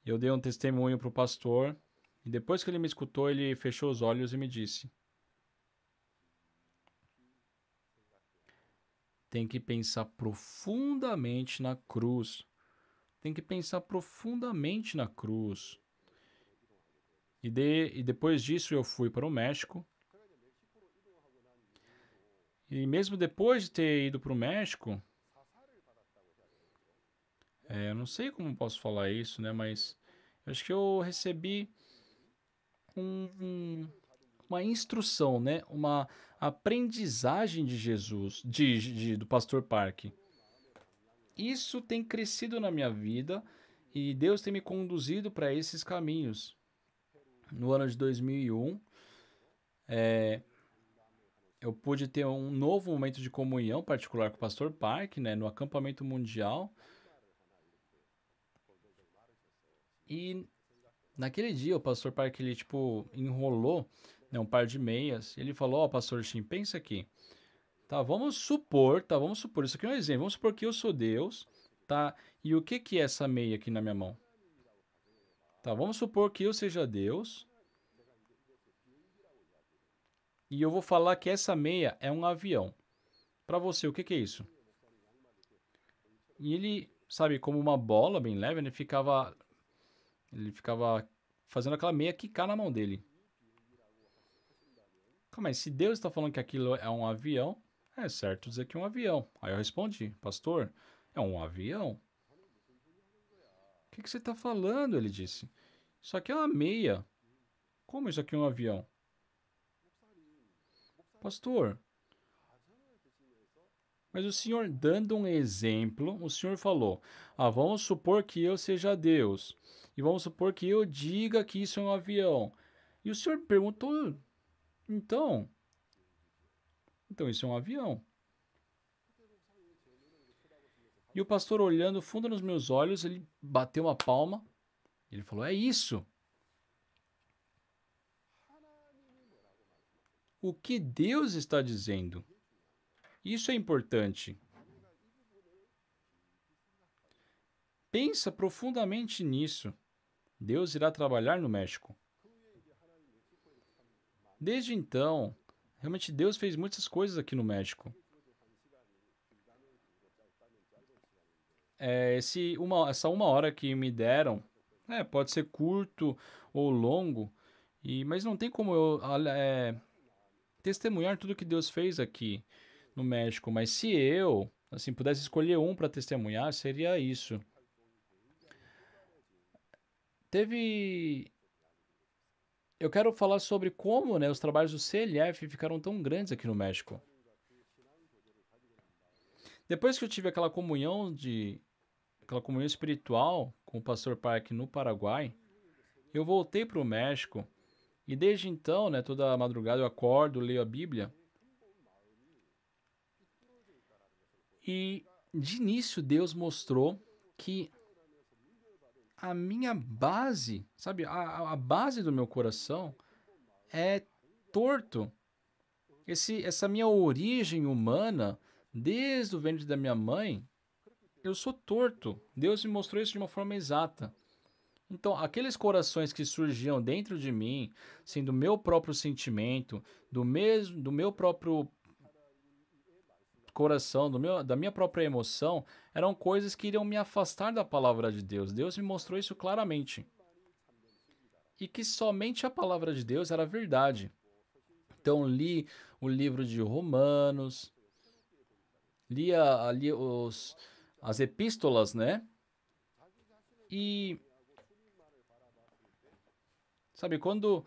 A: Eu dei um testemunho para o pastor e depois que ele me escutou, ele fechou os olhos e me disse: tem que pensar profundamente na cruz. Tem que pensar profundamente na cruz. E depois disso eu fui para o México. E mesmo depois de ter ido para o México, eu não sei como posso falar isso, né? Mas eu acho que eu recebi uma instrução, né? Uma aprendizagem de Jesus, do Pastor Park. Isso tem crescido na minha vida e Deus tem me conduzido para esses caminhos. No ano de 2001, eu pude ter um novo momento de comunhão particular com o Pastor Park, né, no acampamento mundial. E naquele dia o Pastor Park ele tipo enrolou, né, um par de meias. Ele falou: "Ó, Pastor Shin, pensa aqui. Tá, vamos supor, isso aqui é um exemplo. Vamos supor que eu sou Deus, tá? E o que que é essa meia aqui na minha mão? Tá, vamos supor que eu seja Deus e eu vou falar que essa meia é um avião. Para você, o que que é isso?" E ele, sabe, como uma bola bem leve, ele ficava fazendo aquela meia quicar na mão dele. Calma aí, se Deus está falando que aquilo é um avião, é certo dizer que é um avião. Aí eu respondi: "Pastor, é um avião." "O que que você está falando?" Ele disse. "Isso aqui é uma meia." "Como isso aqui é um avião?" "Pastor, mas o senhor dando um exemplo, o senhor falou: vamos supor que eu seja Deus. E vamos supor que eu diga que isso é um avião." E o senhor perguntou: então, então isso é um avião. E o pastor, olhando fundo nos meus olhos, ele bateu uma palma. Ele falou: "É isso." O que Deus está dizendo? Isso é importante. Pensa profundamente nisso. Deus irá trabalhar no México. Desde então, realmente Deus fez muitas coisas aqui no México. Essa 1 hora que me deram, pode ser curto ou longo, mas não tem como eu testemunhar tudo que Deus fez aqui no México. Mas se eu, assim, pudesse escolher um para testemunhar, seria isso. Teve. Eu quero falar sobre como, né, os trabalhos do CLF ficaram tão grandes aqui no México. Depois que eu tive aquela comunhão espiritual com o Pastor Park no Paraguai, eu voltei para o México e desde então, né, toda madrugada eu acordo, leio a Bíblia. E de início Deus mostrou que a minha base, sabe, a base do meu coração é torto. Essa minha origem humana, desde o ventre da minha mãe, eu sou torto. Deus me mostrou isso de uma forma exata. Então, aqueles corações que surgiam dentro de mim, sendo do meu próprio sentimento, do meu próprio coração, da minha própria emoção, eram coisas que iriam me afastar da palavra de Deus. Deus me mostrou isso claramente. E que somente a palavra de Deus era verdade. Então, li o livro de Romanos, lia ali as epístolas, né? E, sabe, quando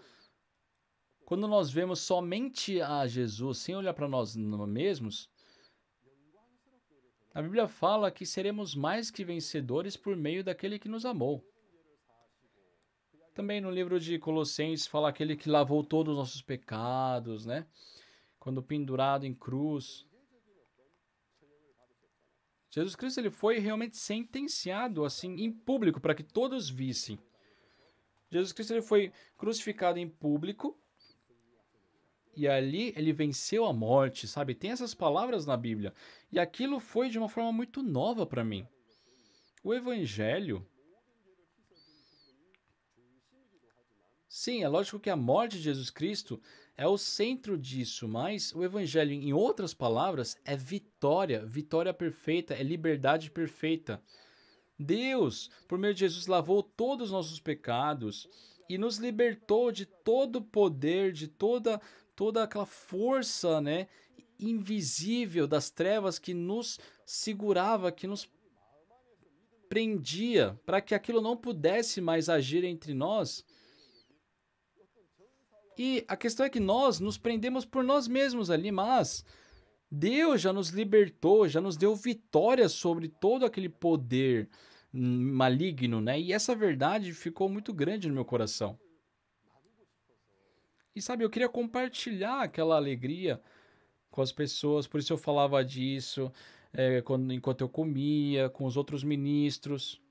A: Quando nós vemos somente a Jesus, sem olhar para nós mesmos, a Bíblia fala que seremos mais que vencedores por meio daquele que nos amou. Também no livro de Colossenses fala aquele que lavou todos os nossos pecados, né? Quando pendurado em cruz. Jesus Cristo ele foi realmente sentenciado assim em público para que todos vissem. Jesus Cristo ele foi crucificado em público e ali ele venceu a morte, sabe? Tem essas palavras na Bíblia. E aquilo foi de uma forma muito nova para mim. O evangelho. Sim, é lógico que a morte de Jesus Cristo é o centro disso, mas o evangelho, em outras palavras, é vitória, vitória perfeita, é liberdade perfeita. Deus, por meio de Jesus, lavou todos os nossos pecados e nos libertou de todo o poder, de toda aquela força, né, invisível das trevas que nos segurava, que nos prendia, para que aquilo não pudesse mais agir entre nós. E a questão é que nós nos prendemos por nós mesmos ali, mas Deus já nos libertou, já nos deu vitória sobre todo aquele poder maligno, né? E essa verdade ficou muito grande no meu coração. E sabe, eu queria compartilhar aquela alegria com as pessoas, por isso eu falava disso enquanto eu comia, com os outros ministros.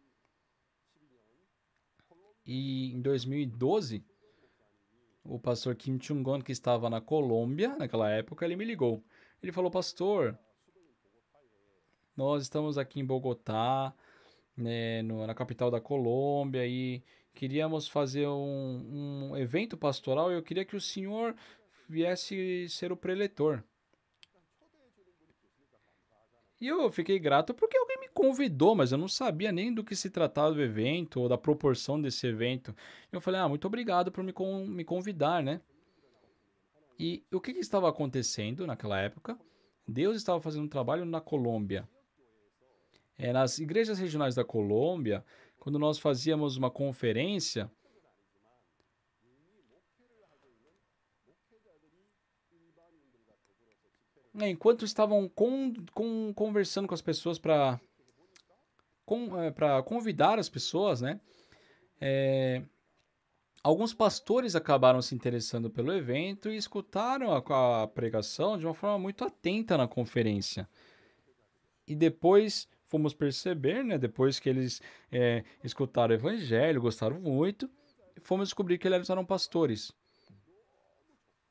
A: E em 2012, o pastor Kim Chung-gon, que estava na Colômbia, naquela época, ele me ligou. Ele falou, pastor, nós estamos aqui em Bogotá, né, na capital da Colômbia, e queríamos fazer um evento pastoral e eu queria que o senhor viesse ser o preletor. E eu fiquei grato porque alguém me convidou, mas eu não sabia nem do que se tratava do evento ou da proporção desse evento. Eu falei, muito obrigado por me convidar, né? E o que estava acontecendo naquela época? Deus estava fazendo um trabalho na Colômbia. Nas igrejas regionais da Colômbia, quando nós fazíamos uma conferência, enquanto estavam conversando com as pessoas para convidar as pessoas, né? Alguns pastores acabaram se interessando pelo evento e escutaram a pregação de uma forma muito atenta na conferência. E depois fomos perceber, né? Depois que eles escutaram o evangelho, gostaram muito, fomos descobrir que eles eram pastores.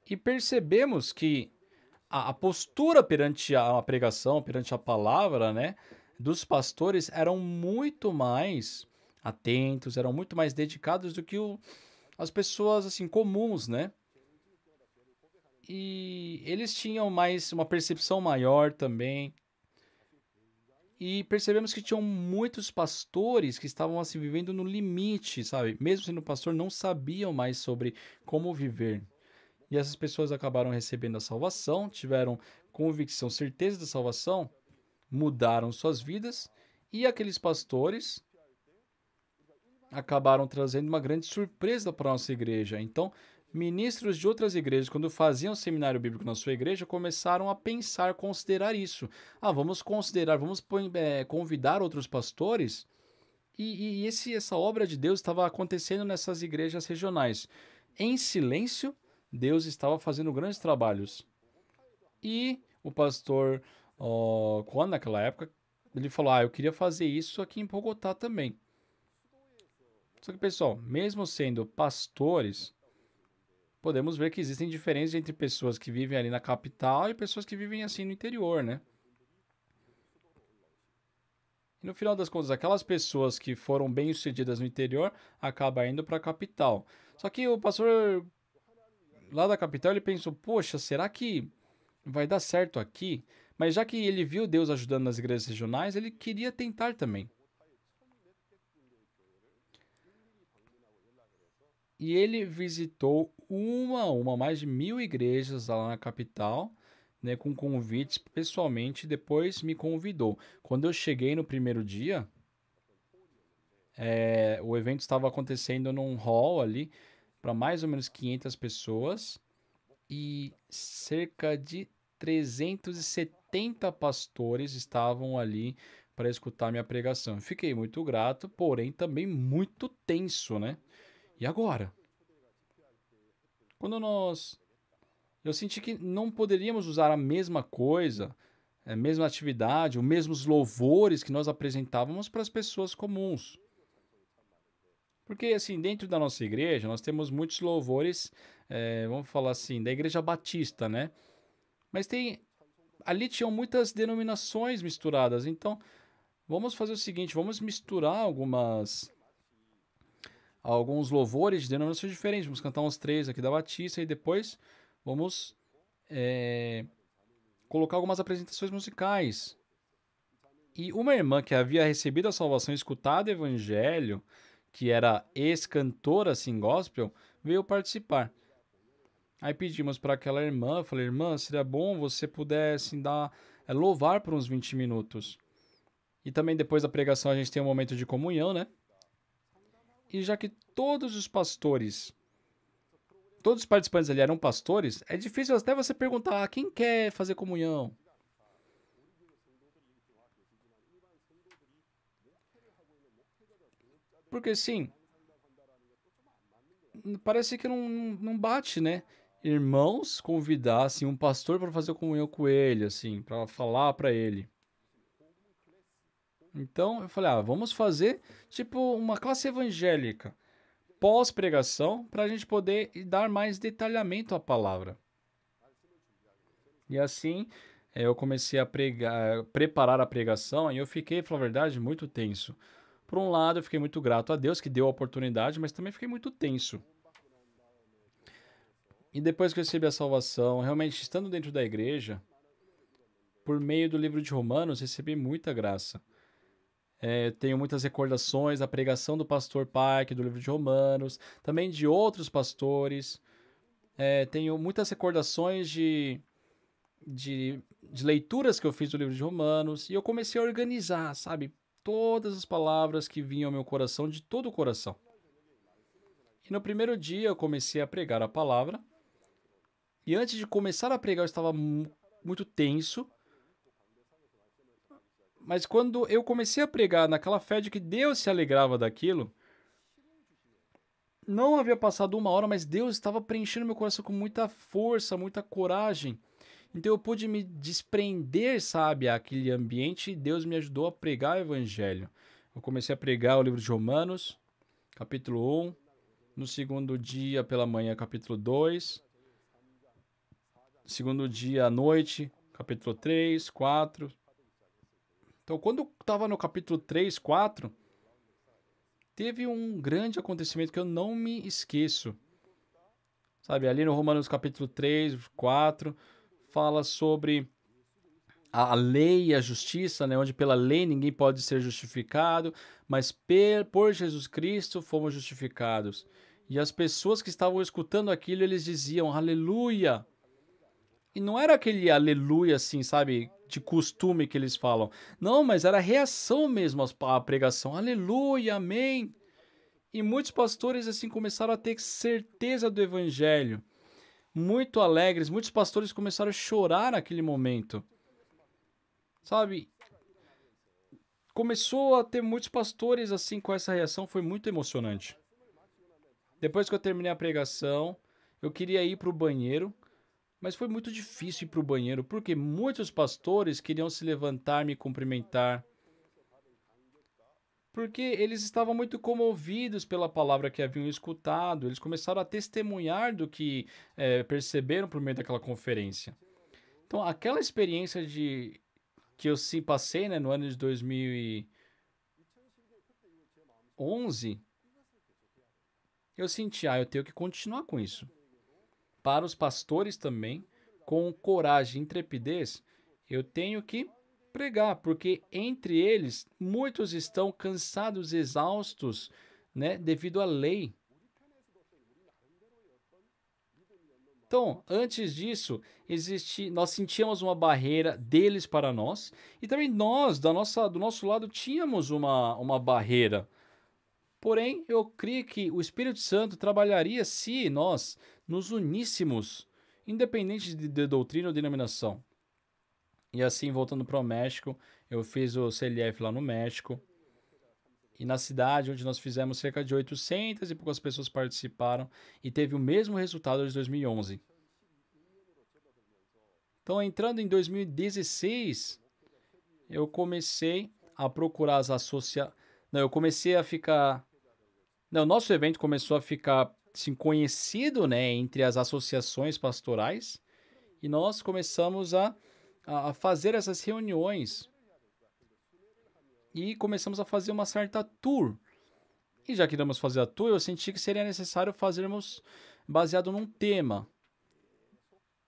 A: E percebemos que a postura perante a pregação, perante a palavra, né, dos pastores eram muito mais atentos, eram muito mais dedicados do que as pessoas assim comuns, né? E eles tinham mais uma percepção maior também. E percebemos que tinham muitos pastores que estavam assim vivendo no limite, sabe? Mesmo sendo pastor, não sabiam mais sobre como viver. E essas pessoas acabaram recebendo a salvação, tiveram convicção, certeza da salvação, mudaram suas vidas, e aqueles pastores acabaram trazendo uma grande surpresa para a nossa igreja. Então, ministros de outras igrejas, quando faziam seminário bíblico na sua igreja, começaram a pensar, considerar isso. Vamos considerar, vamos convidar outros pastores. E essa obra de Deus estava acontecendo nessas igrejas regionais. Em silêncio, Deus estava fazendo grandes trabalhos. E o pastor Juan, naquela época, ele falou, eu queria fazer isso aqui em Bogotá também. Só que, pessoal, mesmo sendo pastores, podemos ver que existem diferenças entre pessoas que vivem ali na capital e pessoas que vivem assim no interior, né? E no final das contas, aquelas pessoas que foram bem-sucedidas no interior acabam indo para a capital. Só que o pastor lá da capital, ele pensou, poxa, será que vai dar certo aqui? Mas já que ele viu Deus ajudando nas igrejas regionais, ele queria tentar também. E ele visitou mais de 1.000 igrejas lá na capital, né, com convites pessoalmente, e depois me convidou. Quando eu cheguei no primeiro dia, o evento estava acontecendo num hall ali, para mais ou menos 500 pessoas, e cerca de 370 pastores estavam ali para escutar minha pregação. Fiquei muito grato, porém também muito tenso, né? E agora? Quando eu senti que não poderíamos usar a mesma coisa, a mesma atividade, os mesmos louvores que nós apresentávamos para as pessoas comuns. Porque, assim, dentro da nossa igreja, nós temos muitos louvores, vamos falar assim, da igreja batista, né? Mas ali tinham muitas denominações misturadas. Então, vamos fazer o seguinte, vamos misturar alguns louvores de denominações diferentes. Vamos cantar uns 3 aqui da Batista e depois vamos colocar algumas apresentações musicais. E uma irmã que havia recebido a salvação, escutado o evangelho, que era ex-cantora assim gospel, veio participar. Aí pedimos para aquela irmã, falei, irmã, seria bom você pudesse louvar por uns 20 minutos. E também depois da pregação a gente tem um momento de comunhão, né? E já que todos os participantes ali eram pastores, é difícil até você perguntar, quem quer fazer comunhão? Porque sim, parece que não bate, né? Irmãos convidassem um pastor para fazer comunhão com ele, assim, para falar para ele. Então eu falei, vamos fazer tipo uma classe evangélica pós-pregação para a gente poder dar mais detalhamento à palavra. E assim eu comecei a preparar a pregação e eu fiquei, pra verdade, muito tenso. Por um lado, eu fiquei muito grato a Deus que deu a oportunidade, mas também fiquei muito tenso. E depois que eu recebi a salvação, realmente estando dentro da igreja, por meio do livro de Romanos, recebi muita graça. Tenho muitas recordações da pregação do pastor Park, do livro de Romanos, também de outros pastores. Tenho muitas recordações de leituras que eu fiz do livro de Romanos. E eu comecei a organizar, sabe, todas as palavras que vinham ao meu coração, de todo o coração. E no primeiro dia eu comecei a pregar a palavra. E antes de começar a pregar eu estava muito tenso. Mas quando eu comecei a pregar naquela fé de que Deus se alegrava daquilo, não havia passado 1 hora, mas Deus estava preenchendo meu coração com muita força, muita coragem. Então eu pude me desprender, sabe, àquele ambiente e Deus me ajudou a pregar o evangelho. Eu comecei a pregar o livro de Romanos, capítulo 1. No segundo dia pela manhã, capítulo 2. Segundo dia à noite, capítulo 3, 4. Então, quando eu estava no capítulo 3, 4, teve um grande acontecimento que eu não me esqueço. Sabe, ali no Romanos capítulo 3, 4, fala sobre a lei e a justiça, né? Onde pela lei ninguém pode ser justificado, mas por Jesus Cristo fomos justificados. E as pessoas que estavam escutando aquilo, eles diziam, aleluia! E não era aquele aleluia assim, sabe, de costume que eles falam. Não, mas era reação mesmo à pregação. Aleluia, amém. E muitos pastores assim começaram a ter certeza do evangelho. Muito alegres, muitos pastores começaram a chorar naquele momento. Sabe? Começou a ter muitos pastores assim com essa reação, foi muito emocionante. Depois que eu terminei a pregação, eu queria ir para o banheiro. Mas foi muito difícil ir para o banheiro, porque muitos pastores queriam se levantar, me cumprimentar. Porque eles estavam muito comovidos pela palavra que haviam escutado. Eles começaram a testemunhar do que perceberam por meio daquela conferência. Então, aquela experiência que eu sim passei, né, no ano de 2011, eu senti, eu tenho que continuar com isso. Para os pastores também, com coragem e intrepidez, eu tenho que pregar, porque entre eles muitos estão cansados, exaustos, né, devido à lei. Então, antes disso, nós sentíamos uma barreira deles para nós, e também nós, do nosso lado, tínhamos uma barreira. Porém, eu creio que o Espírito Santo trabalharia se nós nos uníssemos independente de doutrina ou denominação. E assim, voltando para o México, eu fiz o CLF lá no México. E na cidade onde nós fizemos, cerca de 800 e poucas pessoas participaram e teve o mesmo resultado de 2011. Então, entrando em 2016, eu comecei a procurar as associações. Não, eu comecei a ficar. Não, o nosso evento começou a ficar assim, conhecido, né, entre as associações pastorais e nós começamos a fazer essas reuniões e começamos a fazer uma certa tour. E já que íamos fazer a tour, eu senti que seria necessário fazermos baseado num tema.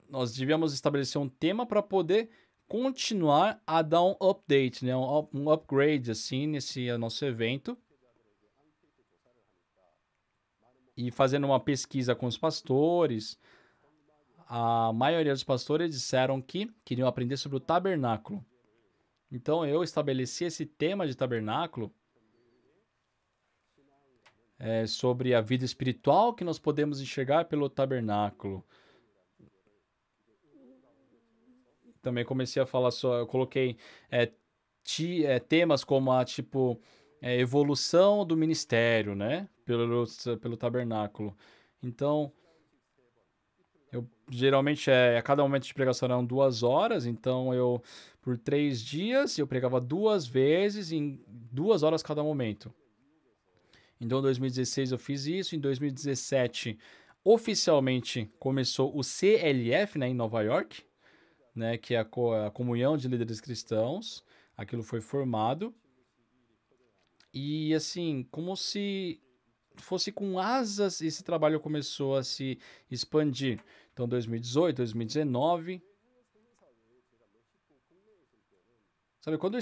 A: Nós devíamos estabelecer um tema para poder continuar a dar um update, né, um upgrade assim nesse nosso evento. E fazendo uma pesquisa com os pastores, a maioria dos pastores disseram que queriam aprender sobre o tabernáculo. Então eu estabeleci esse tema de tabernáculo sobre a vida espiritual que nós podemos enxergar pelo tabernáculo. Também comecei a falar eu coloquei temas como a evolução do ministério, né? Pelo tabernáculo. Então, geralmente a cada momento de pregação eram 2 horas, então por 3 dias, eu pregava 2 vezes em 2 horas cada momento. Então, em 2016 eu fiz isso, em 2017 oficialmente começou o CLF, né, em Nova York, né, que é a Comunhão de Líderes Cristãos. Aquilo foi formado. E assim, como se fosse com asas, esse trabalho começou a se expandir. Então, 2018, 2019. Sabe, quando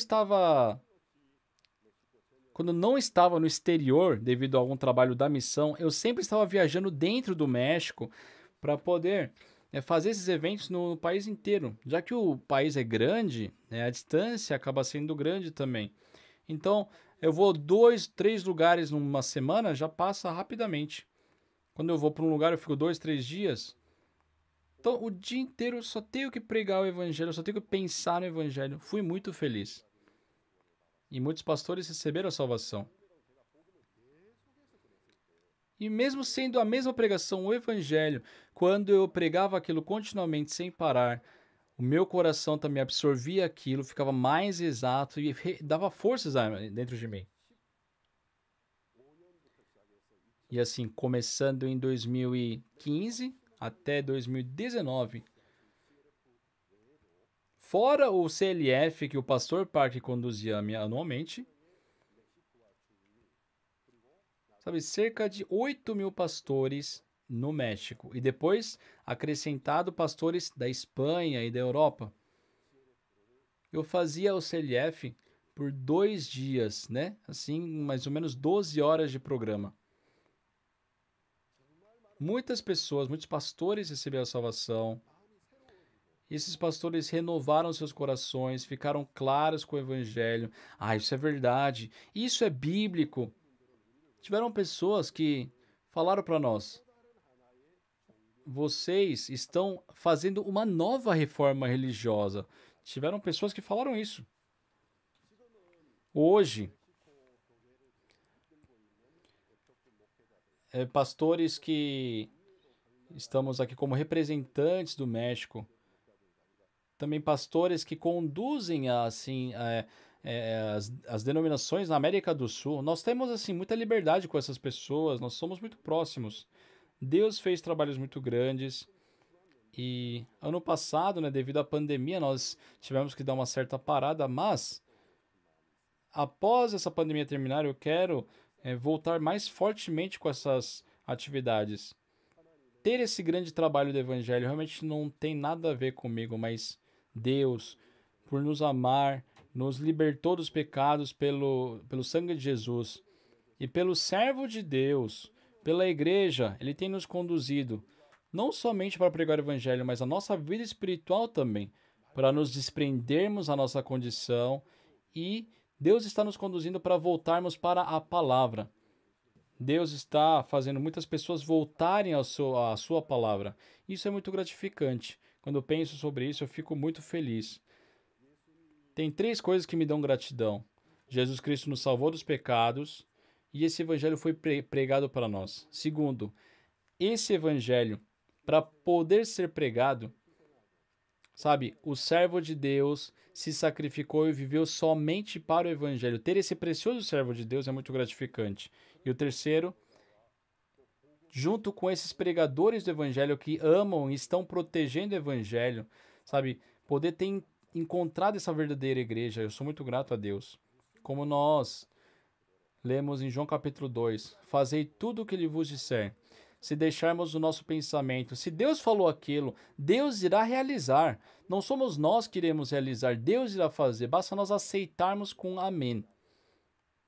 A: não estava no exterior, devido a algum trabalho da missão, eu sempre estava viajando dentro do México para poder fazer esses eventos no país inteiro. Já que o país é grande, a distância acaba sendo grande também. Então, eu vou 2, 3 lugares numa semana, já passa rapidamente. Quando eu vou para um lugar, eu fico 2, 3 dias. Então, o dia inteiro eu só tenho que pregar o evangelho, eu só tenho que pensar no evangelho. Fui muito feliz. E muitos pastores receberam a salvação. E mesmo sendo a mesma pregação, o evangelho, quando eu pregava aquilo continuamente, sem parar, o meu coração também absorvia aquilo, ficava mais exato e dava forças dentro de mim. E assim, começando em 2015 até 2019, fora o CLF que o Pastor Park conduzia anualmente, sabe, cerca de 8.000 pastores no México. E depois acrescentado pastores da Espanha e da Europa. Eu fazia o CLF por 2 dias, né? Assim, mais ou menos 12 horas de programa. Muitas pessoas, muitos pastores receberam a salvação. Esses pastores renovaram seus corações, ficaram claros com o evangelho. Ah, isso é verdade. Isso é bíblico. Tiveram pessoas que falaram para nós: vocês estão fazendo uma nova reforma religiosa. Tiveram pessoas que falaram isso. Hoje, pastores que estamos aqui como representantes do México, também pastores que conduzem assim as denominações na América do Sul. Nós temos assim muita liberdade com essas pessoas, nós somos muito próximos. Deus fez trabalhos muito grandes. E ano passado, né, devido à pandemia, nós tivemos que dar uma certa parada, mas após essa pandemia terminar, eu quero voltar mais fortemente com essas atividades. Ter esse grande trabalho do evangelho realmente não tem nada a ver comigo, mas Deus, por nos amar, nos libertou dos pecados pelo sangue de Jesus. E pelo servo de Deus, pela igreja, ele tem nos conduzido, não somente para pregar o evangelho, mas a nossa vida espiritual também, para nos desprendermos da nossa condição, e Deus está nos conduzindo para voltarmos para a palavra. Deus está fazendo muitas pessoas voltarem à sua palavra. Isso é muito gratificante. Quando eu penso sobre isso, eu fico muito feliz. Tem 3 coisas que me dão gratidão. Jesus Cristo nos salvou dos pecados e esse evangelho foi pregado para nós. Segundo, esse evangelho, para poder ser pregado, sabe, o servo de Deus se sacrificou e viveu somente para o evangelho. Ter esse precioso servo de Deus é muito gratificante. E o terceiro, junto com esses pregadores do evangelho que amam e estão protegendo o evangelho, sabe, poder ter encontrado essa verdadeira igreja. Eu sou muito grato a Deus. Como nós lemos em João capítulo 2, fazei tudo o que ele vos disser. Se deixarmos o nosso pensamento, se Deus falou aquilo, Deus irá realizar. Não somos nós que iremos realizar, Deus irá fazer. Basta nós aceitarmos com amém.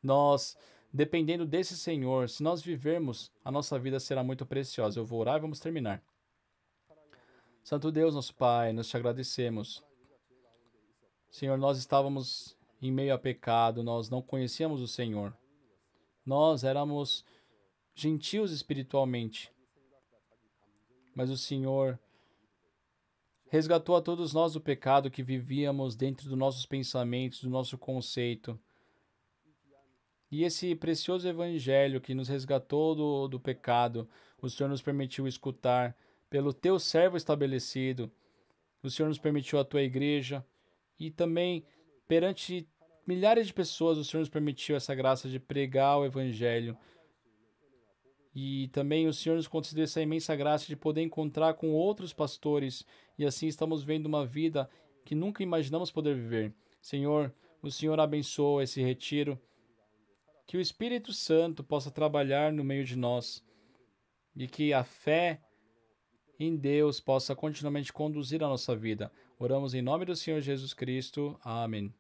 A: Nós, dependendo desse Senhor, se nós vivermos, a nossa vida será muito preciosa. Eu vou orar e vamos terminar. Santo Deus, nosso Pai, nós te agradecemos. Senhor, nós estávamos em meio a pecado, nós não conhecíamos o Senhor. Nós éramos gentios espiritualmente, mas o Senhor resgatou a todos nós do pecado que vivíamos dentro dos nossos pensamentos, do nosso conceito. E esse precioso evangelho que nos resgatou do pecado, o Senhor nos permitiu escutar pelo teu servo estabelecido. O Senhor nos permitiu a tua igreja e também perante milhares de pessoas o Senhor nos permitiu essa graça de pregar o evangelho. E também o Senhor nos concedeu essa imensa graça de poder encontrar com outros pastores e assim estamos vendo uma vida que nunca imaginamos poder viver. Senhor, o Senhor abençoa esse retiro. Que o Espírito Santo possa trabalhar no meio de nós e que a fé em Deus possa continuamente conduzir a nossa vida. Oramos em nome do Senhor Jesus Cristo. Amém.